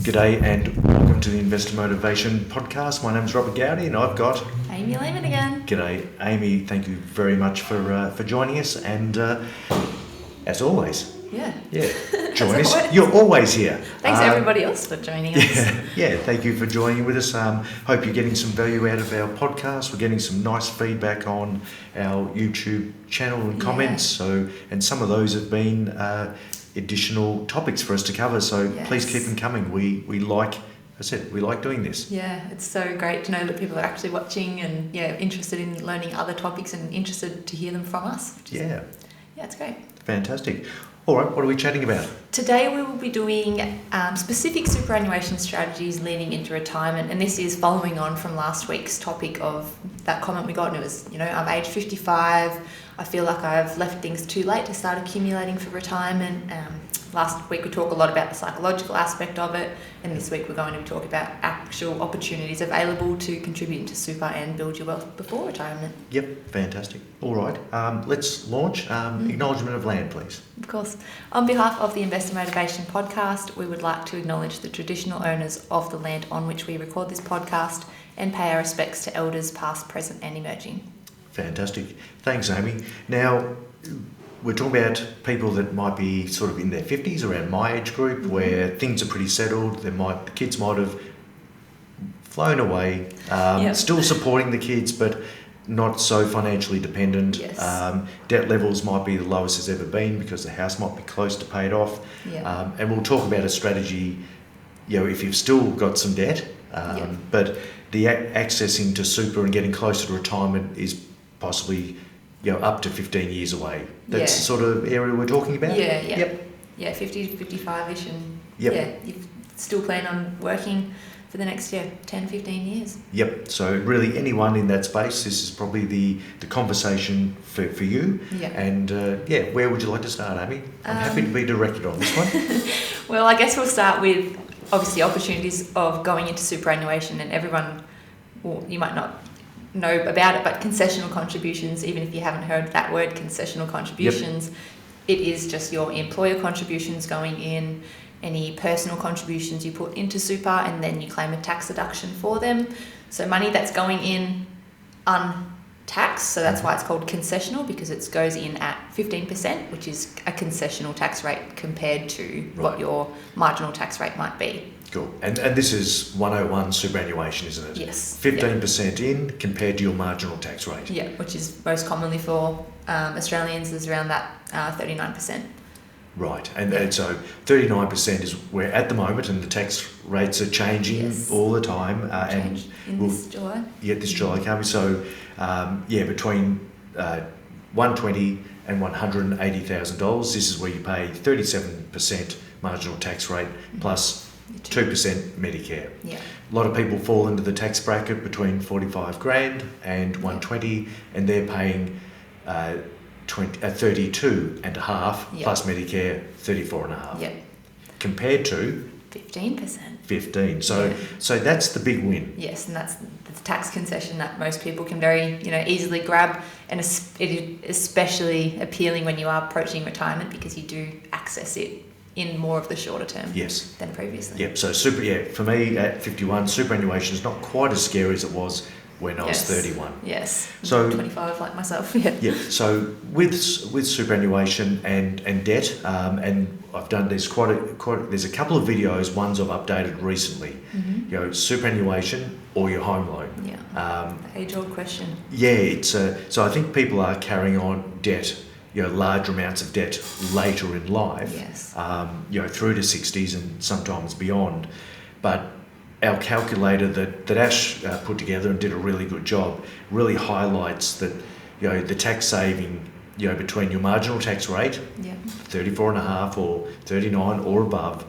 G'day and welcome to the Investor Motivation Podcast. My name's Robert Gowdy and I've got Amy Lehman again. G'day, Amy. Thank you very much for joining us, and as always, join us. Always. You're always here. Thanks to everybody else for joining us. Thank you for joining with us. Hope you're getting some value out of our podcast. We're getting some nice feedback on our YouTube channel and comments. And some of those have been additional topics for us to cover. So please keep them coming. We like doing this. Yeah, it's so great to know that people are actually watching and interested in learning other topics and interested to hear them from us. It's great. Fantastic. All right, what are we chatting about? Today we will be doing specific superannuation strategies leading into retirement, and this is following on from last week's topic of that comment we got, and it was, I'm age 55, I feel like I've left things too late to start accumulating for retirement. Last week we talked a lot about the psychological aspect of it, and this week we're going to talk about actual opportunities available to contribute to super and build your wealth before retirement. Yep, fantastic. All right, let's launch. Acknowledgement of land, please. Of course. On behalf of the Investor Motivation Podcast, we would like to acknowledge the traditional owners of the land on which we record this podcast and pay our respects to elders past, present and emerging. Fantastic. Thanks, Amy. Now, we're talking about people that might be sort of in their 50s, around my age group, where things are pretty settled. The kids might have flown away, still supporting the kids, but not so financially dependent. Yes. Debt levels might be the lowest it's ever been because the house might be close to paid off. And we'll talk about a strategy, if you've still got some debt, but the accessing to super and getting closer to retirement is possibly up to 15 years away. That's the sort of area we're talking about? Yep. 50 to 55-ish, and you still plan on working for the next 10, 15 years. Yep. So really anyone in that space, this is probably the conversation for you. And where would you like to start, Amy? I'm happy to be directed on this one. Well, I guess we'll start with obviously opportunities of going into superannuation, and everyone, you might not know about it, but concessional contributions, even if you haven't heard that word, concessional contributions, it is just your employer contributions going in, any personal contributions you put into super, and then you claim a tax deduction for them. So money that's going in untaxed, so that's why it's called concessional, because it goes in at 15%, which is a concessional tax rate compared to what your marginal tax rate might be. Cool. And this is 101 superannuation, isn't it? Yes. 15% in compared to your marginal tax rate. Yeah, which is most commonly for Australians is around that 39%. Right. And so 39% is where at the moment, and the tax rates are changing all the time. This July. Yeah, this July coming. So, between $120,000 and $180,000, this is where you pay 37% marginal tax rate plus 2% Medicare. Yeah. A lot of people fall into the tax bracket between 45 grand and 120, and they're paying 32 and a half plus Medicare 34 and a half. Yep. Compared to 15%. 15. So that's the big win. Yes, and that's the tax concession that most people can very easily grab, and it is especially appealing when you are approaching retirement because you do access it in more of the shorter term than previously. Yep. So for me at 51, superannuation is not quite as scary as it was when I was 31. Yes. So 25 like myself. So with superannuation and debt, and I've done there's there's a couple of videos. Ones I've updated recently. Superannuation or your home loan. Yeah. Age-old question. Yeah. It's so I think people are carrying on debt. Large amounts of debt later in life, through to 60s and sometimes beyond. But our calculator that Ash put together and did a really good job really highlights that, the tax saving, between your marginal tax rate, 34.5 or 39 or above,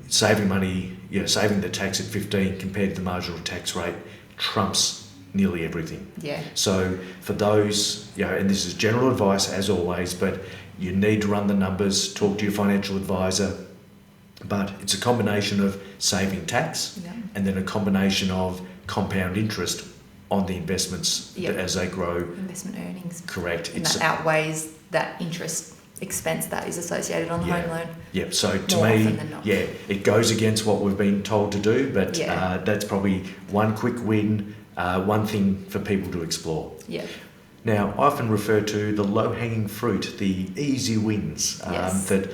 saving money, saving the tax at 15 compared to the marginal tax rate trumps nearly everything. Yeah. So for those, and this is general advice as always, but you need to run the numbers, talk to your financial advisor, but it's a combination of saving tax and then a combination of compound interest on the investments as they grow. Investment earnings. Correct. And that outweighs that interest expense that is associated on the home loan. Yep. So to me, it goes against what we've been told to do, but that's probably one quick win, one thing for people to explore. Yeah. Now, I often refer to the low-hanging fruit, the easy wins that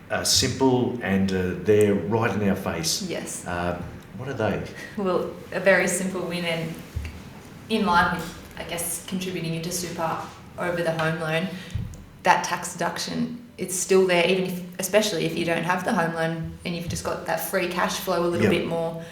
are simple and they're right in our face. Yes. What are they? Well, a very simple win, and in line with, I guess, contributing into super over the home loan, that tax deduction, it's still there, even if, especially if you don't have the home loan and you've just got that free cash flow a little bit more.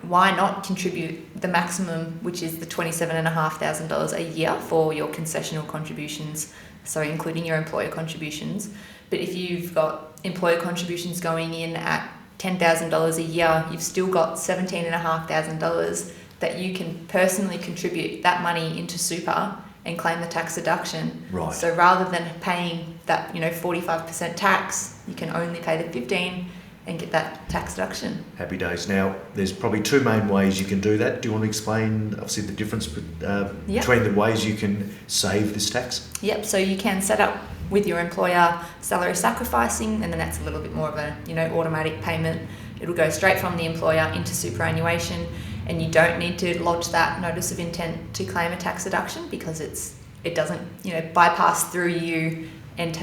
Why not contribute the maximum, which is the $27,500 a year for your concessional contributions, so including your employer contributions. But if you've got employer contributions going in at $10,000 a year, you've still got $17,500 that you can personally contribute that money into super and claim the tax deduction. Right. So rather than paying that 45% tax, you can only pay the 15% and get that tax deduction. Happy days. Now, there's probably two main ways you can do that. Do you want to explain, obviously, the difference between the ways you can save this tax? Yep. So you can set up with your employer salary sacrificing, and then that's a little bit more of a automatic payment. It'll go straight from the employer into superannuation, and you don't need to lodge that notice of intent to claim a tax deduction because it doesn't bypass through you, and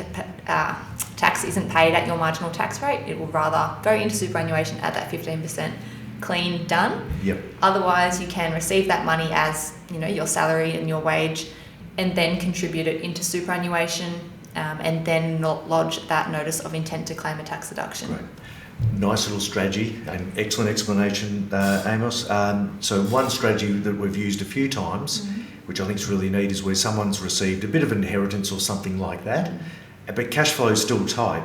tax isn't paid at your marginal tax rate. It will rather go into superannuation at that 15% clean done. Yep. Otherwise, you can receive that money as your salary and your wage, and then contribute it into superannuation, and then not lodge that notice of intent to claim a tax deduction. Right. Nice little strategy, and excellent explanation, Amos. So one strategy that we've used a few times, which I think is really neat, is where someone's received a bit of inheritance or something like that, but cash flow is still tight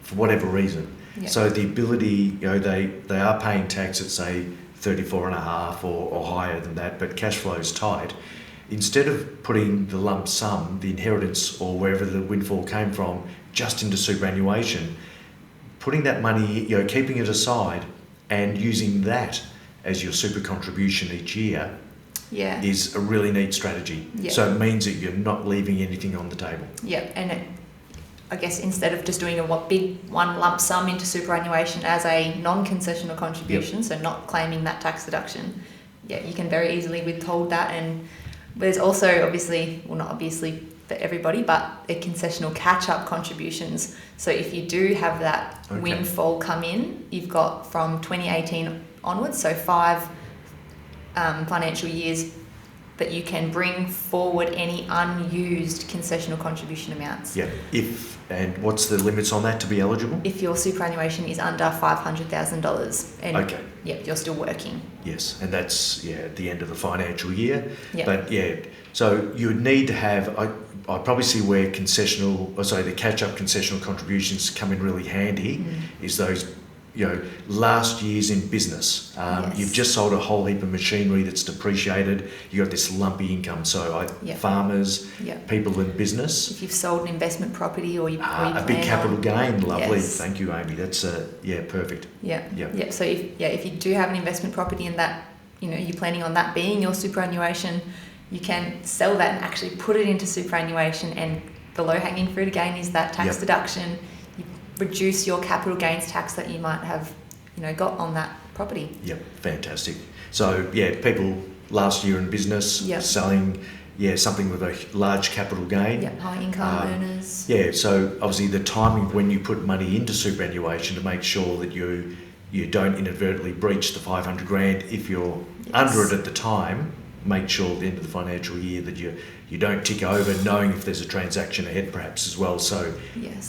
for whatever reason. Yep. So the ability, they are paying tax at say 34.5 or higher than that, but cash flow is tight. Instead of putting the lump sum, the inheritance or wherever the windfall came from, just into superannuation, putting that money, keeping it aside and using that as your super contribution each year is a really neat strategy. Yep. So it means that you're not leaving anything on the table. Yeah, and I guess instead of just doing a big one lump sum into superannuation as a non-concessional contribution, so not claiming that tax deduction, you can very easily withhold that. And there's also not obviously for everybody, but a concessional catch-up contributions. So if you do have that windfall come in, you've got from 2018 onwards, so 5 financial years, that you can bring forward any unused concessional contribution amounts. Yeah. And what's the limits on that to be eligible? If your superannuation is under $500,000 and you're still working. Yes, and that's at the end of the financial year. Yep. But so you would need to have. I probably see where the catch-up concessional contributions come in really handy. Is those last years in business. You've just sold a whole heap of machinery that's depreciated. You got this lumpy income. So farmers, people in business. If you've sold an investment property or you a big capital gain, lovely. Yes. Thank you, Amy. That's perfect. Yeah. So if you do have an investment property and that you're planning on that being your superannuation, you can sell that and actually put it into superannuation. And the low-hanging fruit again is that tax deduction. Reduce your capital gains tax that you might have, got on that property. Yep, fantastic. So people last year in business selling, something with a large capital gain. Yep, high income earners. So obviously the timing when you put money into superannuation to make sure that you don't inadvertently breach the $500,000 if you're under it at the time. Make sure at the end of the financial year that you don't tick over, knowing if there's a transaction ahead perhaps as well. So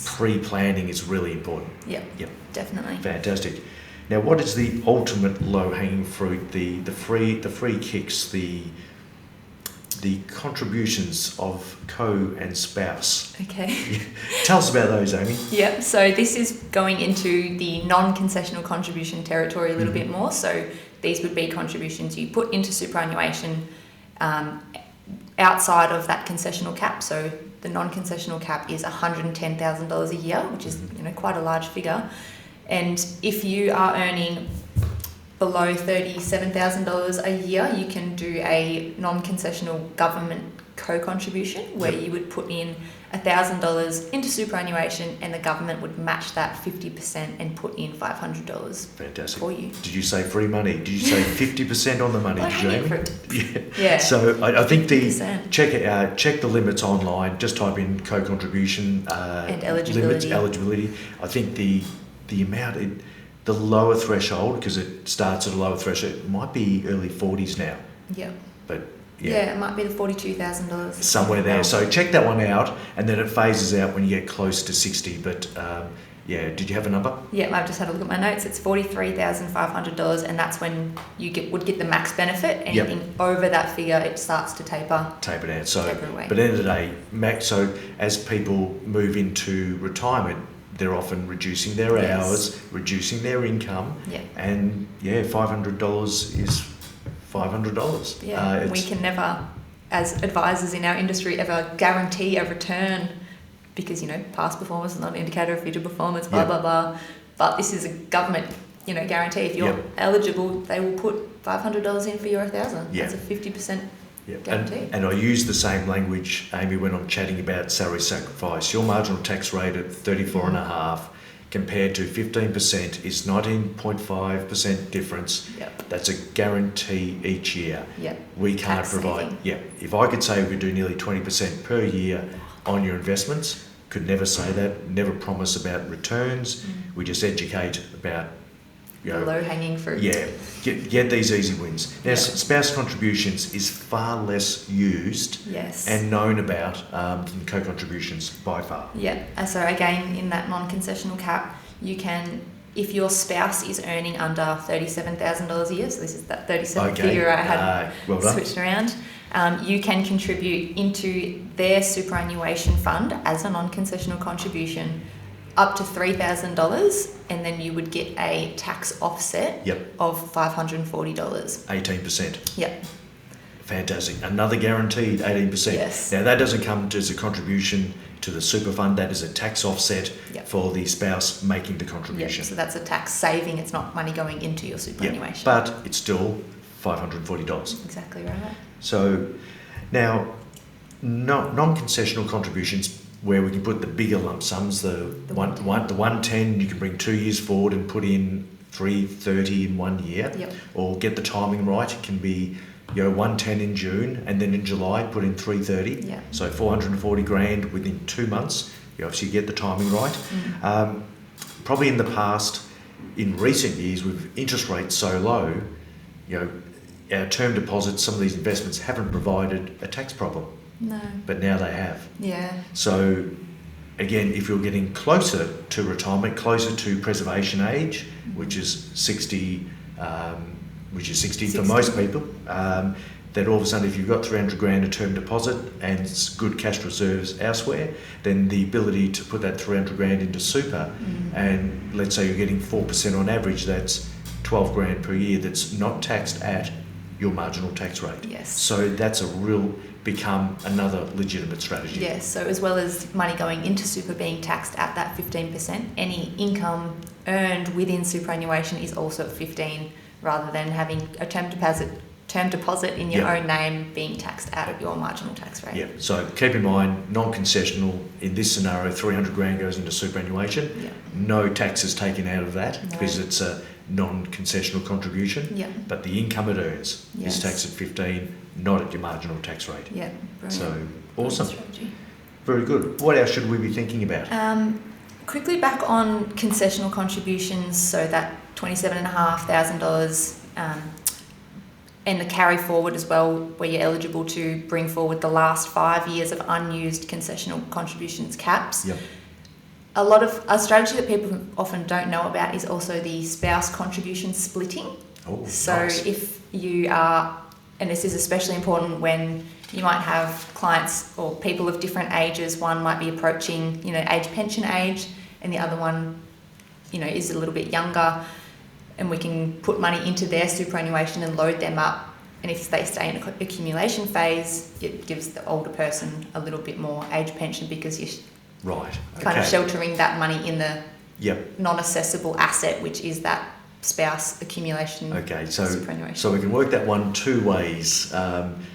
pre-planning is really important. Yep, definitely. Fantastic. Now, what is the ultimate low-hanging fruit? The free kicks, the contributions of co and spouse. Okay. Tell us about those, Amy. Yep. So this is going into the non-concessional contribution territory a little bit more. So these would be contributions you put into superannuation outside of that concessional cap. So the non-concessional cap is $110,000 a year, which is quite a large figure. And if you are earning below $37,000 a year, you can do a non-concessional government co-contribution where you would put in $1,000 into superannuation and the government would match that 50% and put in $500 Fantastic. for you. Did you say free money? Did you say 50% on the money, Jamie? Yeah. So I think check the limits online. Just type in co-contribution and eligibility. Eligibility. I think the amount, the lower threshold, because it starts at a lower threshold, it might be early 40s now. Yeah. But yeah, it might be the $42,000. Somewhere there. So check that one out, and then it phases out when you get close to 60. But did you have a number? Yeah, I've just had a look at my notes. It's $43,500, and that's when you would get the max benefit. Anything over that figure, it starts to taper down. So, taper away. But at the end of the day, max. So as people move into retirement, they're often reducing their hours, reducing their income, and $500 is $500. Yeah, we can never, as advisors in our industry, ever guarantee a return because, past performance is not an indicator of future performance, blah, blah, blah. But this is a government, guarantee. If you're eligible, they will put $500 in for your $1,000. That's a 50% guarantee. And I use the same language, Amy, when I'm chatting about salary sacrifice. Your marginal tax rate at 34.5 compared to 15% is 19.5% difference. That's a guarantee each year. We can't tax provide. If I could say we could do nearly 20% per year on your investments, could never say that, never promise about returns. We just educate about the low-hanging fruit. Get these easy wins. Now, spouse contributions is far less used and known about than co-contributions by far. So again, in that non-concessional cap, you can, if your spouse is earning under $37,000 a year, so this is that 37 figure I had switched around, you can contribute into their superannuation fund as a non-concessional contribution up to $3,000, and then you would get a tax offset of $540. 18%. Fantastic. Another guaranteed 18%. Now that doesn't come as a contribution to the super fund. That is a tax offset for the spouse making the contribution. So that's a tax saving. It's not money going into your superannuation. But it's still $540. Exactly right. So now, non-concessional contributions, where we can put the bigger lump sums, the 110, you can bring 2 years forward and put in 330 in 1 year, or get the timing right. It can be 110 in June and then in July put in 330. So 440 grand within 2 months. You obviously get the timing right. Probably in the past, in recent years, with interest rates so low, our term deposits, some of these investments haven't provided a tax problem. No. But now they have. So again, if you're getting closer to retirement, closer to preservation age, which is 60 for most people, then all of a sudden, if you've got 300 grand a term deposit and good cash reserves elsewhere, then the ability to put that 300 grand into super, and let's say you're getting 4% on average, that's 12 grand per year that's not taxed at your marginal tax rate. So that's become another legitimate strategy. So as well as money going into super being taxed at that 15%, any income earned within superannuation is also at 15%, rather than having a term deposit in your own name being taxed out of your marginal tax rate. So keep in mind, non-concessional, in this scenario, 300 grand goes into superannuation. No tax is taken out of that because it's a non-concessional contribution. But the income it earns is taxed at 15%, not at your marginal tax rate. So awesome. Very good. What else should we be thinking about? Quickly back on concessional contributions, so that $27,500 and the carry forward as well, where you're eligible to bring forward the last 5 years of unused concessional contributions caps. A strategy that people often don't know about is also the spouse contribution splitting. If you are, and this is especially important when you might have clients or people of different ages, one might be approaching, age pension age, and the other one, is a little bit younger, and we can put money into their superannuation and load them up. And if they stay in an accumulation phase, it gives the older person a little bit more age pension because you're kind of sheltering that money in the non-assessable asset, which is that spouse accumulation. Okay, so superannuation. we can work that one two ways.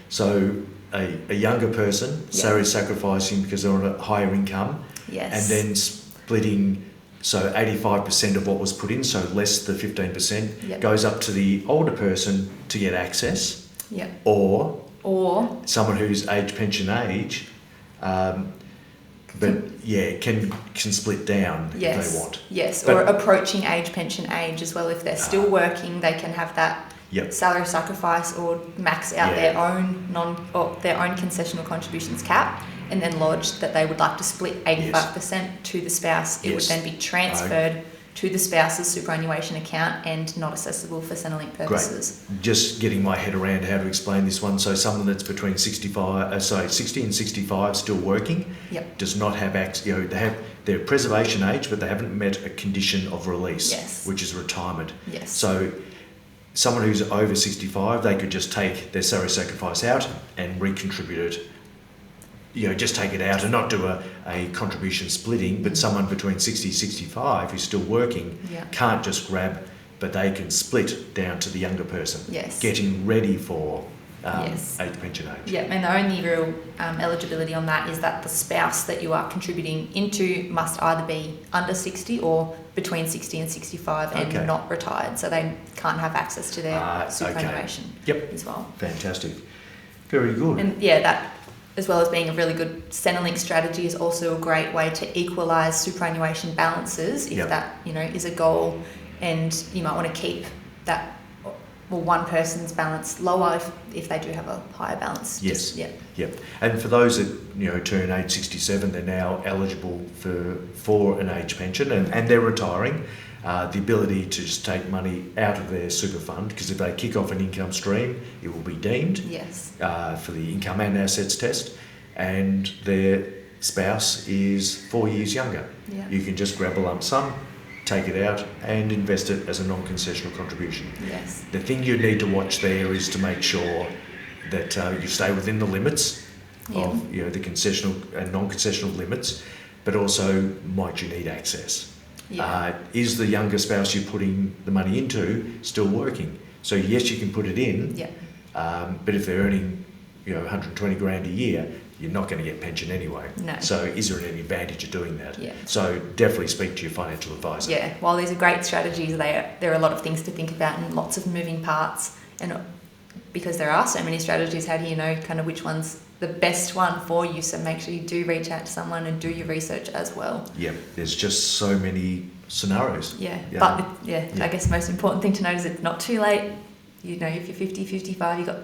So a younger person, salary sacrificing because they're on a higher income, and then splitting. So 85% of what was put in, so less the 15%, goes up to the older person to get access. Yep. Or someone who's age pension age, can split down if they want. Yes, or approaching age pension age as well. If they're still working, they can have that salary sacrifice or max out their own concessional contributions cap, and then lodge that they would like to split 85% to the spouse. It would then be transferred to the spouse's superannuation account and not accessible for Centrelink purposes. Great. Just getting my head around how to explain this one. So someone that's between 60 and 65 still working does not have access. They have their preservation age, but they haven't met a condition of release, which is retirement. Yes. So someone who's over 65, they could just take their salary sacrifice out and recontribute it. Just take it out and not do a contribution splitting, but someone between 60 and 65 who's still working can't just grab, but they can split down to the younger person, getting ready for age pension age. Yeah, and the only real eligibility on that is that the spouse that you are contributing into must either be under 60 or between 60 and 65 and not retired, so they can't have access to their superannuation as well. Fantastic. Very good. And that, as well as being a really good Centrelink strategy, is also a great way to equalise superannuation balances if that is a goal, and you might want to keep that one person's balance lower if they do have a higher balance. Yes. And for those that turn age 67, they're now eligible for an age pension, and they're retiring. The ability to just take money out of their super fund, because if they kick off an income stream, it will be deemed for the income and assets test, and their spouse is 4 years younger. You can just grab a lump sum, take it out and invest it as a non-concessional contribution. The thing you need to watch there is to make sure that you stay within the limits of the concessional and non-concessional limits, but also might you need access. Is the younger spouse you're putting the money into still working? So yes, you can put it in, but if they're earning 120 grand a year, you're not going to get pension anyway. No. So is there any advantage of doing that? So definitely speak to your financial advisor. While these are great strategies, there are a lot of things to think about and lots of moving parts, and because there are so many strategies, how do you know kind of which one's the best one for you? So make sure you do reach out to someone and do your research as well. There's just so many scenarios. But I guess the most important thing to note is it's not too late. If you're 50, 55, you've got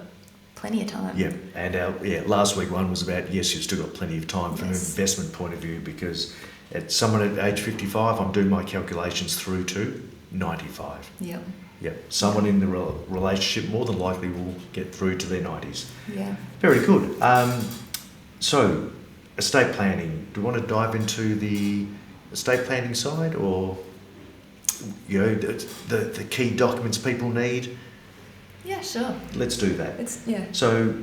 plenty of time. And our last week one was about, yes, you've still got plenty of time from an investment point of view, because at someone at age 55, I'm doing my calculations through to 95. Someone in the relationship more than likely will get through to their 90s. Very good. So, estate planning. Do you want to dive into the estate planning side, or the key documents people need? Yeah, sure. Let's do that. So,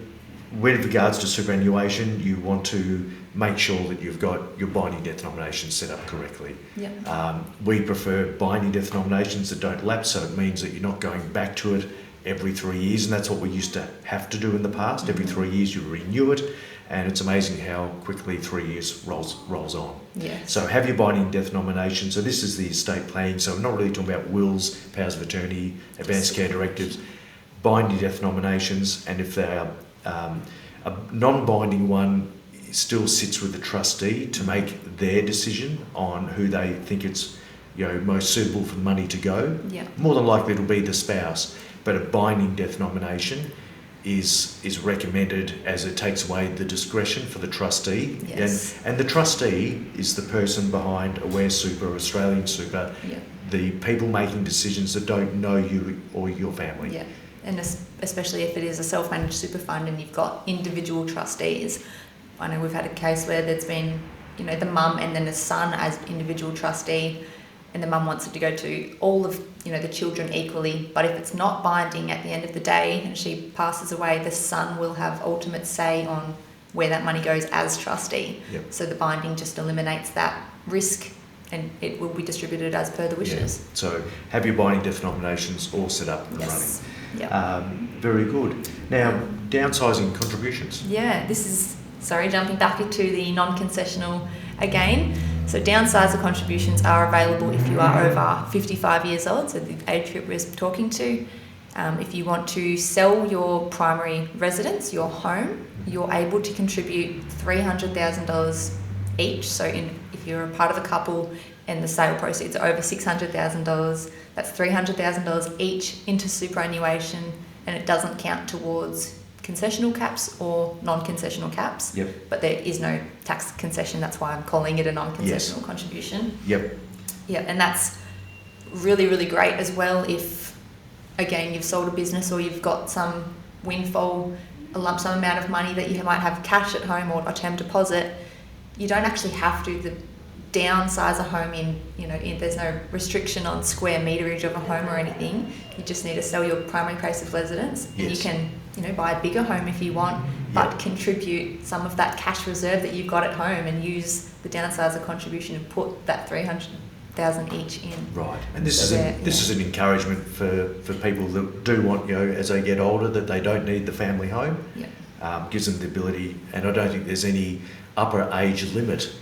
with regards to superannuation, you want to make sure that you've got your binding death nominations set up correctly. We prefer binding death nominations that don't lapse, so it means that you're not going back to it every 3 years, and that's what we used to have to do in the past. Every 3 years you renew it, and it's amazing how quickly 3 years rolls on. So have your binding death nomination. So this is the estate planning, so we're not really talking about wills, powers of attorney, advanced care directives, binding death nominations, and if they are a non-binding one, still sits with the trustee to make their decision on who they think it's most suitable for the money to go. More than likely it'll be the spouse, but a binding death nomination is recommended, as it takes away the discretion for the trustee. And the trustee is the person behind Aware Super, Australian Super, the people making decisions that don't know you or your family. And especially if it is a self-managed super fund and you've got individual trustees. I know we've had a case where there's been, the mum and then the son as individual trustee, and the mum wants it to go to all of, the children equally. But if it's not binding at the end of the day and she passes away, the son will have ultimate say on where that money goes as trustee. So the binding just eliminates that risk and it will be distributed as per the wishes. Yeah. So have your binding death nominations all set up and Yes. running. Yeah. Very good. Now, downsizing contributions. Yeah, this is, jumping back into the non-concessional again. So downsizer contributions are available if you are over 55 years old, so the age group we're talking to. If you want to sell your primary residence, your home, you're able to contribute $300,000 each. So if you're a part of a couple and the sale proceeds are over $600,000, that's $300,000 each into superannuation, and it doesn't count towards concessional caps or non-concessional caps. Yep. But there is no tax concession, that's why I'm calling it a non-concessional contribution. Yep. Yeah, and that's really, really great as well if, again, you've sold a business or you've got some windfall, a lump sum amount of money that you might have cash at home or a term deposit. You don't actually have to downsize a home there's no restriction on square meterage of a home or anything. You just need to sell your primary place of residence. Yes. And you can, buy a bigger home if you want, but contribute some of that cash reserve that you've got at home and use the downsizer contribution and put that $300,000 each in. Right, and this is an encouragement for people that do want, as they get older, that they don't need the family home. Yeah. Gives them the ability, and I don't think there's any upper age limit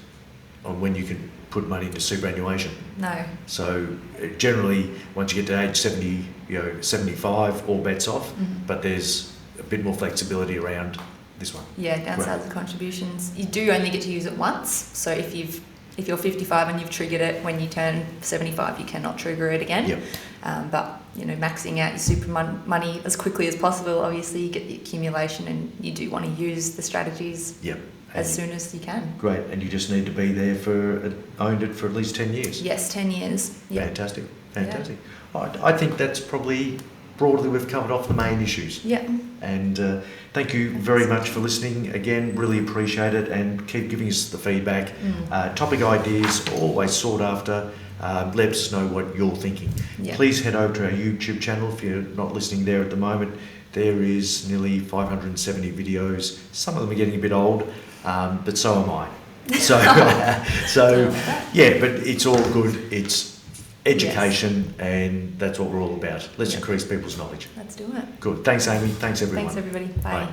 on when you can put money into superannuation. No. So generally, once you get to age 70, 75, all bets off. Mm-hmm. But there's a bit more flexibility around this one. Yeah, downsizer contributions. You do only get to use it once. So if you're 55 and you've triggered it when you turn 75, you cannot trigger it again. Yep. But maxing out your super money as quickly as possible. Obviously, you get the accumulation, and you do want to use the strategies. Yep. As soon as you can. Great, and you just need to be there owned it for at least 10 years. Yes, 10 years. Yep. Fantastic. Yeah. I think that's probably broadly we've covered off the main issues. Yeah. And thank you very much for listening. Again, really appreciate it, and keep giving us the feedback. Topic ideas, always sought after. Let us know what you're thinking. Yep. Please head over to our YouTube channel if you're not listening there at the moment. There is nearly 570 videos. Some of them are getting a bit old. But so am I. So but it's all good. It's education, and that's what we're all about. Let's increase people's knowledge. Let's do it. Good. Thanks, Amy. Thanks, everyone. Thanks, everybody. Bye. Bye.